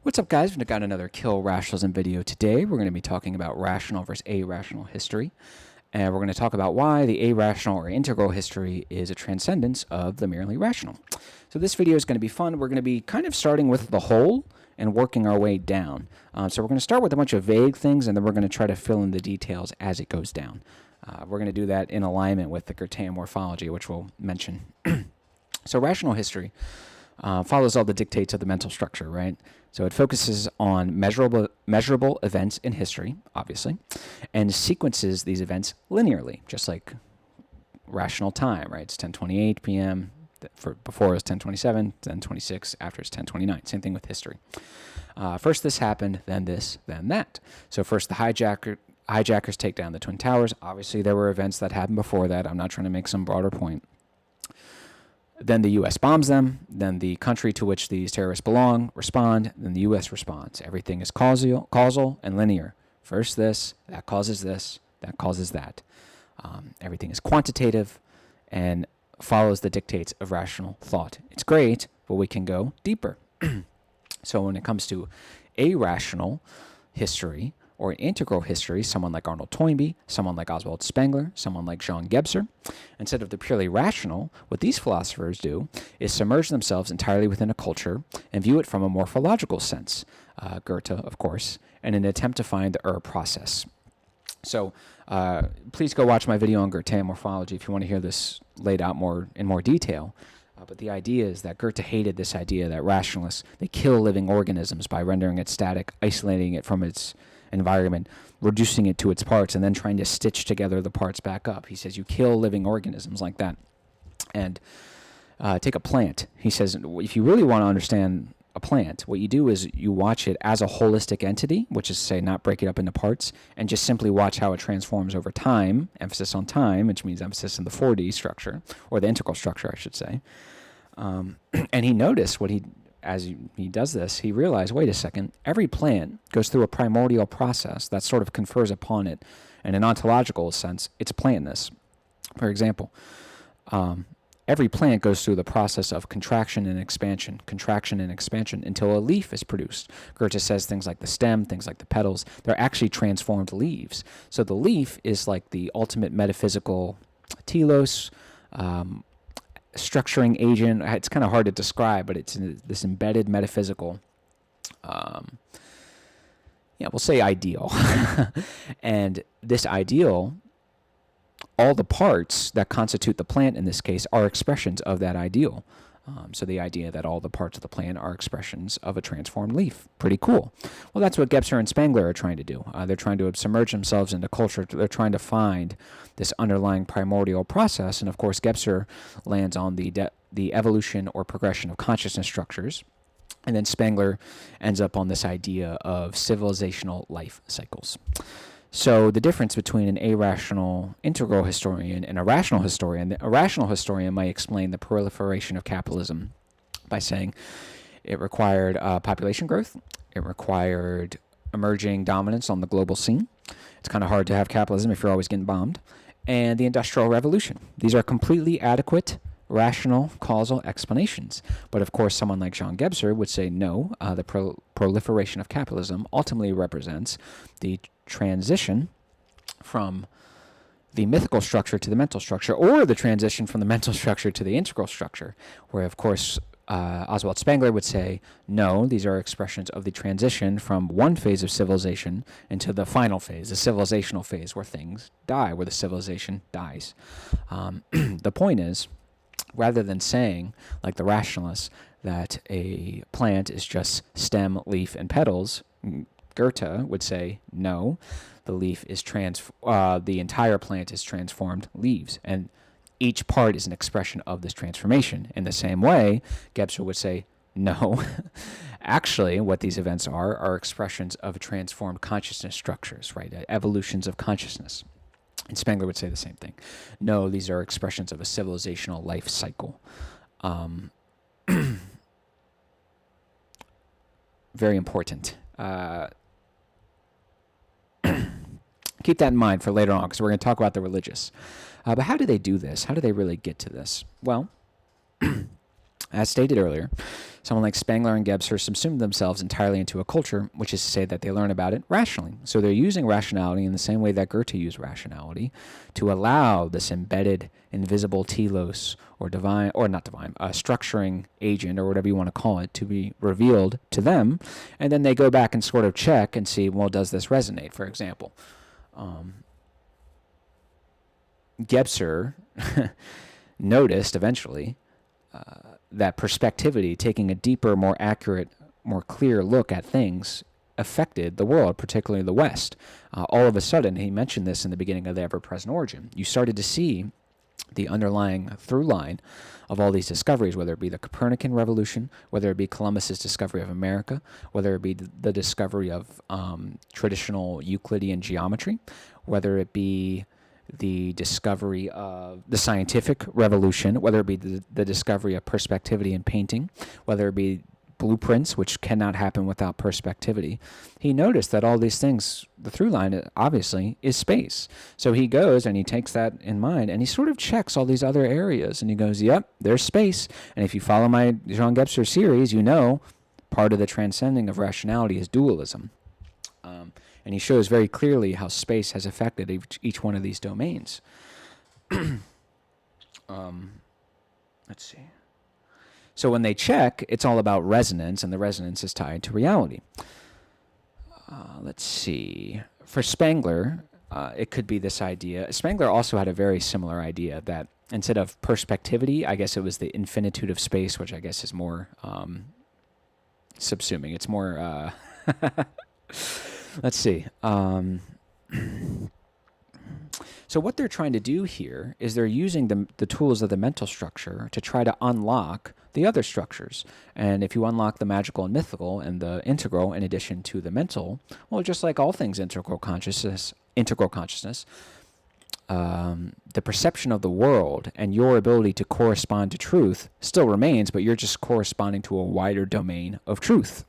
What's up, guys? We've got another Kill Rationalism video today. We're going to be talking about rational versus irrational history. And we're going to talk about why the irrational or integral history is a transcendence of the merely rational. So this video is going to be fun. We're going to be kind of starting with the whole and working our way down. So we're going to start with a bunch of vague things, and then we're going to try to fill in the details as it goes down. We're going to do that in alignment with the Goethean morphology, which we'll mention. So rational history follows all the dictates of the mental structure, right? So it focuses on measurable events in history, obviously, and sequences these events linearly, just like rational time, right? It's 10:28 p.m. Before it was 10:27, then 26, after it's 10:29. Same thing with history. First this happened, then this, then that. So first the hijackers take down the Twin Towers. Obviously there were events that happened before that. I'm not trying to make some broader point. Then the U.S. bombs them. Then the country to which these terrorists belong respond. Then the U.S. responds. Everything is causal and linear. First this, that causes that. Everything is quantitative and follows the dictates of rational thought. It's great, but we can go deeper. So when it comes to irrational history or integral history, someone like Arnold Toynbee, someone like Oswald Spengler, someone like Jean Gebser, instead of the purely rational, what these philosophers do is submerge themselves entirely within a culture and view it from a morphological sense, Goethe, of course, in an attempt to find the process. So please go watch my video on Goethean morphology if you want to hear this laid out in more detail. But the idea is that Goethe hated this idea that rationalists, they kill living organisms by rendering it static, isolating it from its environment, reducing it to its parts, and then trying to stitch together the parts back up. He says you kill living organisms like that. And take a plant. He says if you really want to understand a plant, what you do is you watch it as a holistic entity, which is to say not break it up into parts, and just simply watch how it transforms over time, emphasis on time, which means emphasis in the 4D structure, or the integral structure, I should say. And he noticed as he does this, he realized, wait a second, every plant goes through a primordial process that sort of confers upon it, in an ontological sense, its plantness. For example, every plant goes through the process of contraction and expansion, until a leaf is produced. Goethe says things like the stem, things like the petals, they're actually transformed leaves. So the leaf is like the ultimate metaphysical telos, structuring agent. It's kind of hard to describe, but it's this embedded metaphysical, we'll say ideal. And this ideal, all the parts that constitute the plant in this case are expressions of that ideal. So the idea that all the parts of the plant are expressions of a transformed leaf. Pretty cool. Well, that's what Gebser and Spengler are trying to do. They're trying to submerge themselves into culture. They're trying to find this underlying primordial process. And of course, Gebser lands on the evolution or progression of consciousness structures. And then Spengler ends up on this idea of civilizational life cycles. So the difference between an irrational integral historian and a rational historian, a rational historian might explain the proliferation of capitalism by saying it required population growth, it required emerging dominance on the global scene. It's kind of hard to have capitalism if you're always getting bombed. And the Industrial Revolution. These are completely adequate, rational, causal explanations. But of course, someone like Jean Gebser would say no, the proliferation of capitalism ultimately represents the transition from the mythical structure to the mental structure, or the transition from the mental structure to the integral structure, where of course Oswald Spengler would say no, these are expressions of the transition from one phase of civilization into the final phase, the civilizational phase, where things die, where the civilization dies. The point is, rather than saying, like the rationalists, that a plant is just stem, leaf, and petals, Goethe would say, no, the leaf is the entire plant is transformed leaves, and each part is an expression of this transformation. In the same way, Gebser would say, no, actually what these events are expressions of transformed consciousness structures, right? Evolutions of consciousness. And Spengler would say the same thing. No, these are expressions of a civilizational life cycle. Very important. Keep that in mind for later on, because we're going to talk about the religious. But how do they do this? How do they really get to this? Well, as stated earlier, Someone like Spengler and Gebser subsumed themselves entirely into a culture, which is to say that they learn about it rationally. So they're using rationality in the same way that Goethe used rationality to allow this embedded, invisible telos, or divine, or not divine, structuring agent, or whatever you want to call it, to be revealed to them. And then they go back and sort of check and see, well, does this resonate? For example, Gebser noticed eventually that perspectivity, taking a deeper, more accurate, more clear look at things, affected the world, particularly the West. All of a sudden, he mentioned this in the beginning of the Ever-Present Origin, you started to see the underlying through line of all these discoveries, whether it be the Copernican revolution, whether it be Columbus's discovery of America, whether it be the discovery of traditional Euclidean geometry, whether it be the discovery of the scientific revolution, whether it be the discovery of perspectivity in painting, whether it be blueprints, which cannot happen without perspectivity. He noticed that all these things, the through line, obviously, is space. So he goes and he takes that in mind and he sort of checks all these other areas and he goes, yep, there's space. And if you follow my Jean Gebser series, you know part of the transcending of rationality is dualism. And he shows very clearly how space has affected each one of these domains. Let's see. So when they check, it's all about resonance, and the resonance is tied to reality. Let's see. For Spengler, it could be this idea. Spengler also had a very similar idea that instead of perspectivity, I guess it was the infinitude of space, which I guess is more subsuming. It's more... Let's see. So what they're trying to do here is they're using the tools of the mental structure to try to unlock the other structures. And if you unlock the magical and mythical and the integral in addition to the mental, well, just like all things integral consciousness, the perception of the world and your ability to correspond to truth still remains, but you're just corresponding to a wider domain of truth.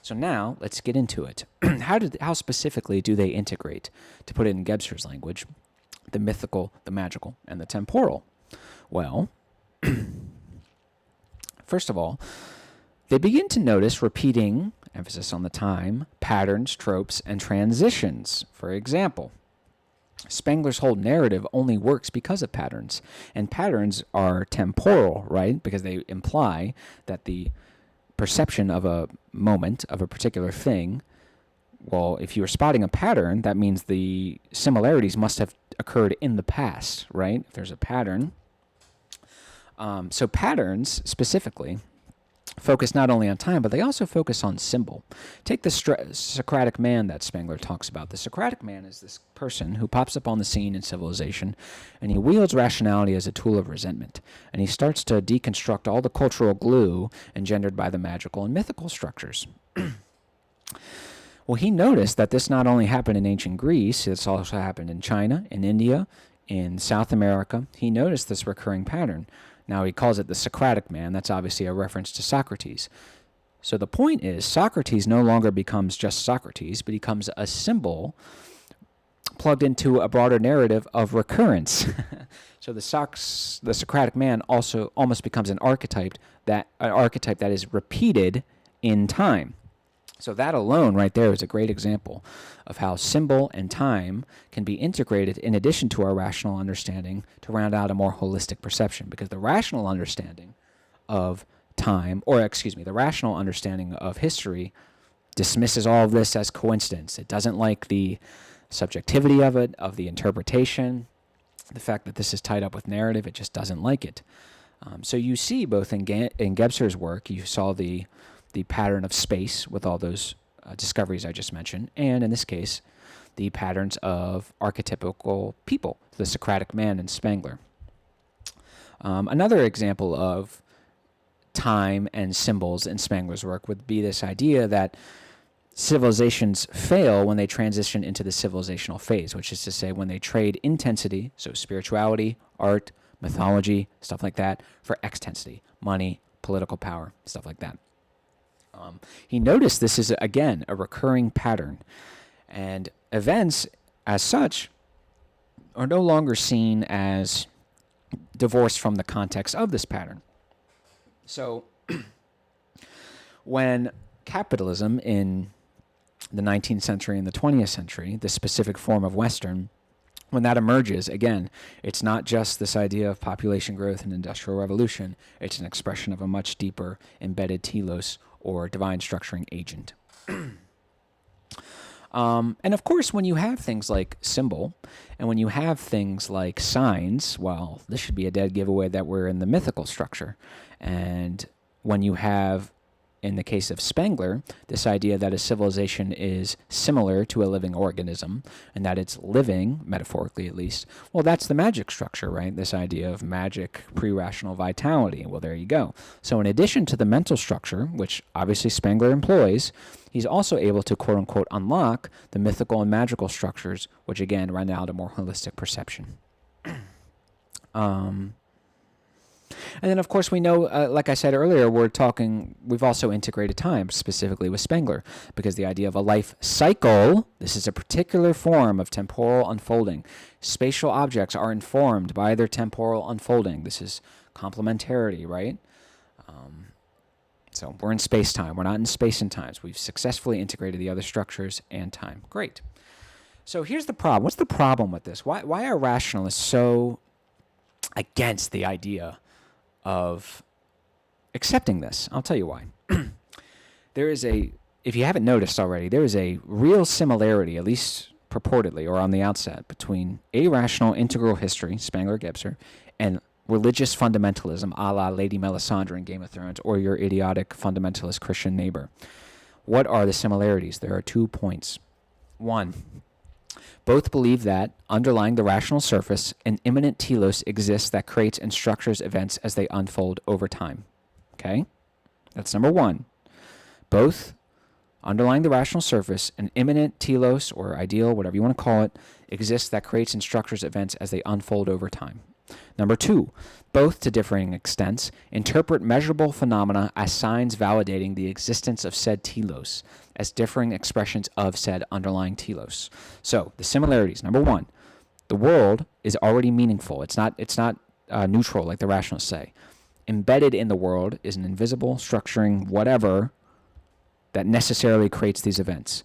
So now, let's get into it. How specifically do they integrate, to put it in Gebser's language, the mythical, the magical, and the temporal? Well, first of all, they begin to notice repeating, emphasis on the time, patterns, tropes, and transitions. For example, Spengler's whole narrative only works because of patterns. And patterns are temporal, right? Because they imply that the perception of a moment, of a particular thing, well, if you were spotting a pattern, that means the similarities must have occurred in the past, right? If there's a pattern. So patterns, specifically, focus not only on time, but they also focus on symbol. Take the Socratic man that Spengler talks about. The Socratic man is this person who pops up on the scene in civilization, and he wields rationality as a tool of resentment. And he starts to deconstruct all the cultural glue engendered by the magical and mythical structures. Well, he noticed that this not only happened in ancient Greece, it's also happened in China, in India, in South America. He noticed this recurring pattern. Now, he calls it the Socratic man. That's obviously a reference to Socrates. So the point is, Socrates no longer becomes just Socrates, but becomes a symbol plugged into a broader narrative of recurrence. So the Socratic man also almost becomes an archetype that is repeated in time. So that alone right there is a great example of how symbol and time can be integrated in addition to our rational understanding to round out a more holistic perception. Because the rational understanding of time, the rational understanding of history dismisses all of this as coincidence. It doesn't like the subjectivity of it, of the interpretation, the fact that this is tied up with narrative. It just doesn't like it. So you see both in Gebser's work, you saw the pattern of space with all those discoveries I just mentioned, and in this case, the patterns of archetypical people, the Socratic man and Spengler. Another example of time and symbols in Spengler's work would be this idea that civilizations fail when they transition into the civilizational phase, which is to say when they trade intensity, so spirituality, art, mythology, stuff like that, for extensity, money, political power, stuff like that. He noticed this is, again, a recurring pattern, and events as such are no longer seen as divorced from the context of this pattern. So When capitalism in the 19th century and the 20th century, the specific form of Western, when that emerges, again, it's not just this idea of population growth and industrial revolution. It's an expression of a much deeper embedded telos or divine structuring agent. And of course, when you have things like symbol and when you have things like signs, well, this should be a dead giveaway that we're in the mythical structure. And when you have, in the case of Spengler, this idea that a civilization is similar to a living organism and that it's living, metaphorically at least, well, that's the magic structure, right? This idea of magic pre-rational vitality. Well, there you go. So in addition to the mental structure, which obviously Spengler employs, he's also able to quote-unquote unlock the mythical and magical structures, which again run out a more holistic perception. And then, of course, we know, like I said earlier, we've also integrated time, specifically with Spengler, because the idea of a life cycle, this is a particular form of temporal unfolding. Spatial objects are informed by their temporal unfolding. This is complementarity, right? So we're in space-time. We're not in space and times. We've successfully integrated the other structures and time. Great. So here's the problem. What's the problem with this? Why are rationalists so against the idea of accepting this? I'll tell you why. If you haven't noticed already, there is a real similarity, at least purportedly or on the outset, between arational integral history, Spengler-Gebser, and religious fundamentalism, a la Lady Melisandre in Game of Thrones, or your idiotic fundamentalist Christian neighbor. What are the similarities? There are 2 points. 1, both believe that, underlying the rational surface, an immanent telos exists that creates and structures events as they unfold over time. Okay? That's number 1. Both, underlying the rational surface, an immanent telos, or ideal, whatever you want to call it, exists that creates and structures events as they unfold over time. Number 2, both, to differing extents, interpret measurable phenomena as signs validating the existence of said telos, as differing expressions of said underlying telos. So, the similarities. Number 1, the world is already meaningful. It's not neutral, like the rationalists say. Embedded in the world is an invisible, structuring whatever that necessarily creates these events.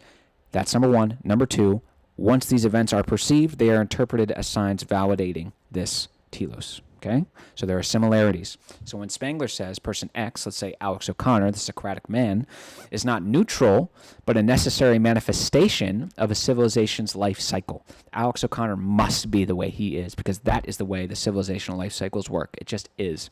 That's number 1. Number 2, once these events are perceived, they are interpreted as signs validating this telos. Okay? So there are similarities. So when Spengler says person X, let's say Alex O'Connor, the Socratic man, is not neutral, but a necessary manifestation of a civilization's life cycle. Alex O'Connor must be the way he is, because that is the way the civilizational life cycles work. It just is.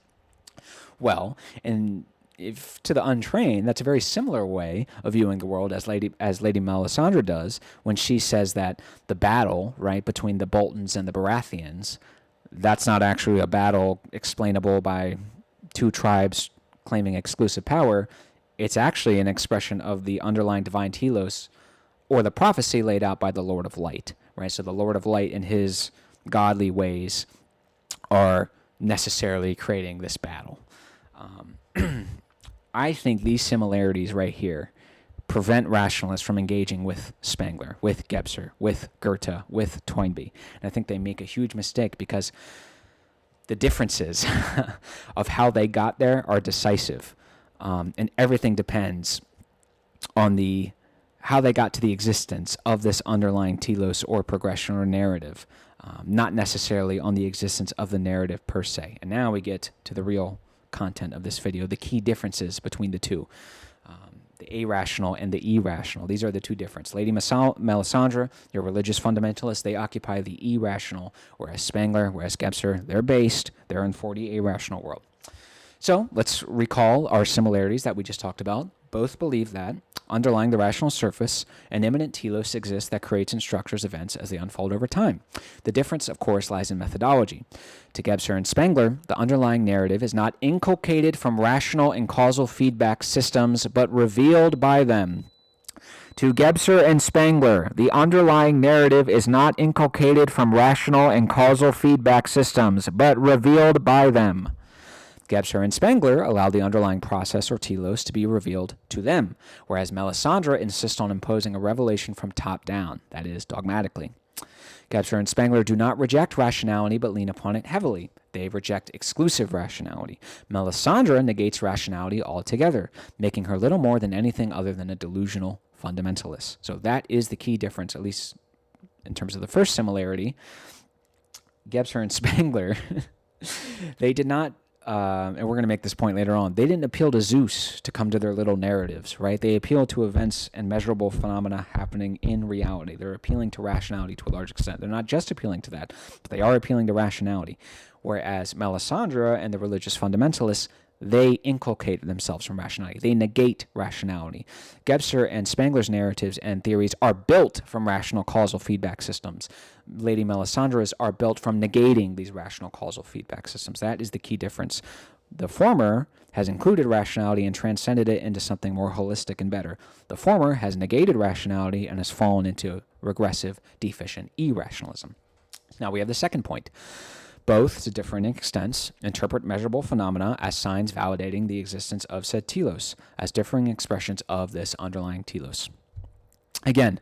Well, and if to the untrained, that's a very similar way of viewing the world as Lady Melisandre does when she says that the battle, right, between the Boltons and the Baratheons, that's not actually a battle explainable by 2 tribes claiming exclusive power. It's actually an expression of the underlying divine telos, or the prophecy laid out by the Lord of Light, right? So the Lord of Light in his godly ways are necessarily creating this battle. I think these similarities right here prevent rationalists from engaging with Spengler, with Gebser, with Goethe, with Toynbee. And I think they make a huge mistake because the differences of how they got there are decisive. And everything depends on how they got to the existence of this underlying telos or progression or narrative, not necessarily on the existence of the narrative per se. And now we get to the real content of this video, the key differences between the two. The irrational and the irrational. These are the 2 differences. Lady Melisandre, your religious fundamentalists, they occupy the irrational, whereas Spengler, whereas Gebser, they're in 40 irrational world. So let's recall our similarities that we just talked about. Both believe that, underlying the rational surface, an immanent telos exists that creates and structures events as they unfold over time. The difference, of course, lies in methodology. To Gebser and Spengler, the underlying narrative is not inculcated from rational and causal feedback systems, but revealed by them. To Gebser and Spengler, the underlying narrative is not inculcated from rational and causal feedback systems, but revealed by them. Gebser and Spengler allow the underlying process or telos to be revealed to them, whereas Melisandre insists on imposing a revelation from top down, that is, dogmatically. Gebser and Spengler do not reject rationality but lean upon it heavily. They reject exclusive rationality. Melisandre negates rationality altogether, making her little more than anything other than a delusional fundamentalist. So that is the key difference, at least in terms of the first similarity. Gebser and Spengler, they did not, and we're going to make this point later on, they didn't appeal to Zeus to come to their little narratives, right? They appeal to events and measurable phenomena happening in reality. They're appealing to rationality to a large extent. They're not just appealing to that, but they are appealing to rationality. Whereas Melisandre and the religious fundamentalists, they inculcate themselves from rationality. They negate rationality. Gebser and Spengler's narratives and theories are built from rational causal feedback systems. Lady Melisandre's are built from negating these rational causal feedback systems. That is the key difference. The former has included rationality and transcended it into something more holistic and better. The former has negated rationality and has fallen into regressive, deficient irrationalism. Now we have the second point. Both, to differing extents, interpret measurable phenomena as signs validating the existence of said telos, as differing expressions of this underlying telos. Again,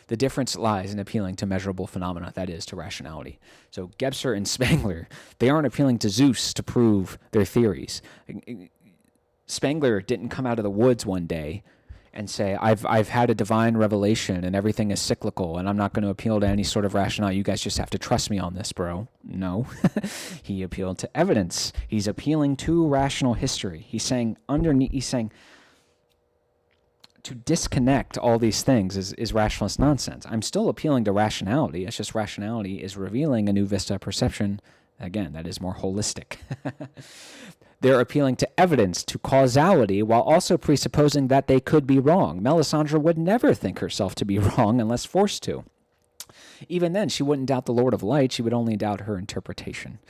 the difference lies in appealing to measurable phenomena, that is, to rationality. So Gebser and Spengler, they aren't appealing to Zeus to prove their theories. Spengler didn't come out of the woods one day and say, I've had a divine revelation and everything is cyclical and I'm not going to appeal to any sort of rationale. You guys just have to trust me on this, bro. No. He appealed to evidence. He's appealing to rational history. He's saying to disconnect all these things is rationalist nonsense. I'm still appealing to rationality. It's just rationality is revealing a new vista of perception, again, that is more holistic. They're appealing to evidence, to causality, while also presupposing that they could be wrong. Melisandre would never think herself to be wrong unless forced to. Even then, she wouldn't doubt the Lord of Light. She would only doubt her interpretation.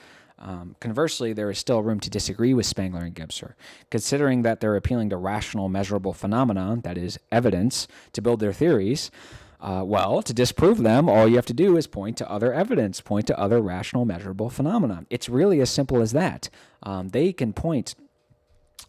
Conversely, there is still room to disagree with Spengler and Gebser, considering that they're appealing to rational, measurable phenomena, that is, evidence, to build their theories. To disprove them, all you have to do is point to other evidence, point to other rational, measurable phenomena. It's really as simple as that. They can point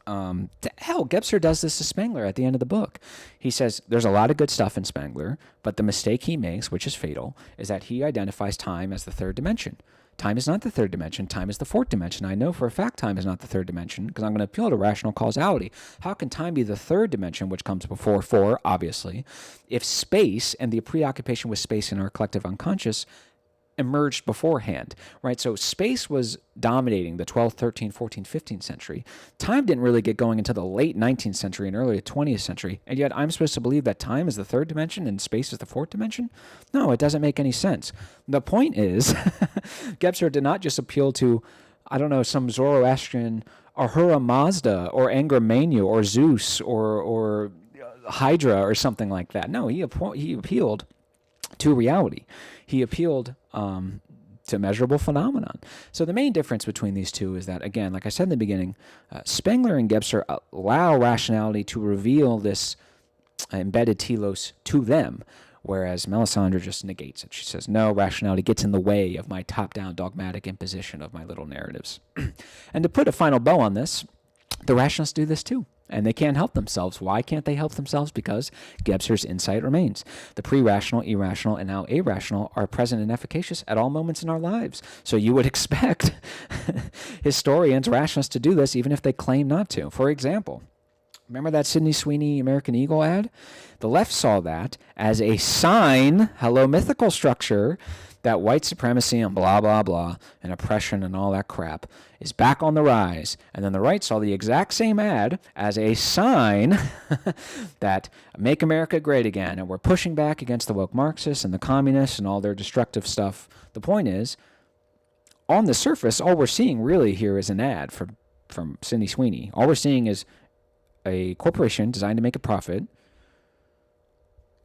Gebser does this to Spengler at the end of the book. He says there's a lot of good stuff in Spengler, but the mistake he makes, which is fatal, is that he identifies time as the third dimension. Time is not the third dimension. Time is the fourth dimension. I know for a fact time is not the third dimension because I'm going to appeal to rational causality. How can time be the third dimension, which comes before four, obviously, if space and the preoccupation with space in our collective unconscious emerged beforehand, right? So space was dominating the 12th, 13th, 14th, 15th century. Time didn't really get going until the late 19th century and early 20th century, and yet I'm supposed to believe that time is the third dimension and space is the fourth dimension? No, it doesn't make any sense. The point is, Gebser did not just appeal to, some Zoroastrian Ahura Mazda or Angra Mainyu or Zeus or Hydra or something like that. No, he appealed to reality. He appealed to measurable phenomenon. So the main difference between these two is that, again, like I said in the beginning, Spengler and Gebser allow rationality to reveal this embedded telos to them, whereas Melisandre just negates it. She says, no, rationality gets in the way of my top-down dogmatic imposition of my little narratives. And to put a final bow on this, the rationalists do this too. And they can't help themselves. Why can't they help themselves? Because Gebser's insight remains. The pre-rational, irrational, and now irrational are present and efficacious at all moments in our lives. So you would expect historians, rationalists to do this even if they claim not to. For example, remember that Sydney Sweeney American Eagle ad? The left saw that as a sign, hello mythical structure, that white supremacy and blah, blah, blah, and oppression and all that crap is back on the rise. And then the right saw the exact same ad as a sign that make America great again, and we're pushing back against the woke Marxists and the communists and all their destructive stuff. The point is, on the surface, all we're seeing really here is an ad from Sydney Sweeney. All we're seeing is a corporation designed to make a profit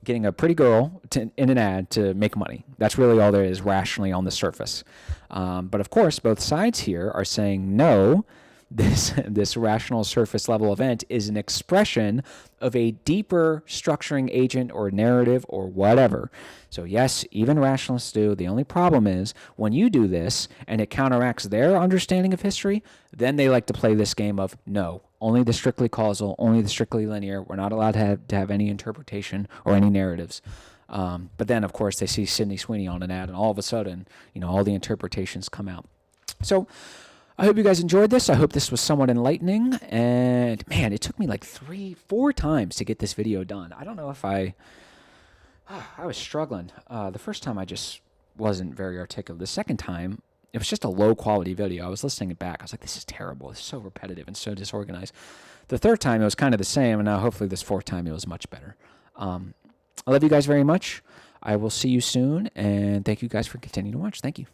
getting a pretty girl in an ad to make money. That's really all there is rationally on the surface. But of course, both sides here are saying, no, this rational surface level event is an expression of a deeper structuring agent or narrative or whatever. So yes, even rationalists do. The only problem is when you do this and it counteracts their understanding of history, then they like to play this game of no, only the strictly causal, only the strictly linear. We're not allowed to have any interpretation or any narratives. But then, of course, they see Sydney Sweeney on an ad, and all of a sudden, all the interpretations come out. So I hope you guys enjoyed this. I hope this was somewhat enlightening. And, man, it took me like 3-4 times to get this video done. I don't know if I was struggling. The first time I just wasn't very articulate. The second time, it was just a low-quality video. I was listening it back. I was like, this is terrible. It's so repetitive and so disorganized. The third time, it was kind of the same, and now hopefully this fourth time, it was much better. I love you guys very much. I will see you soon, and thank you guys for continuing to watch. Thank you.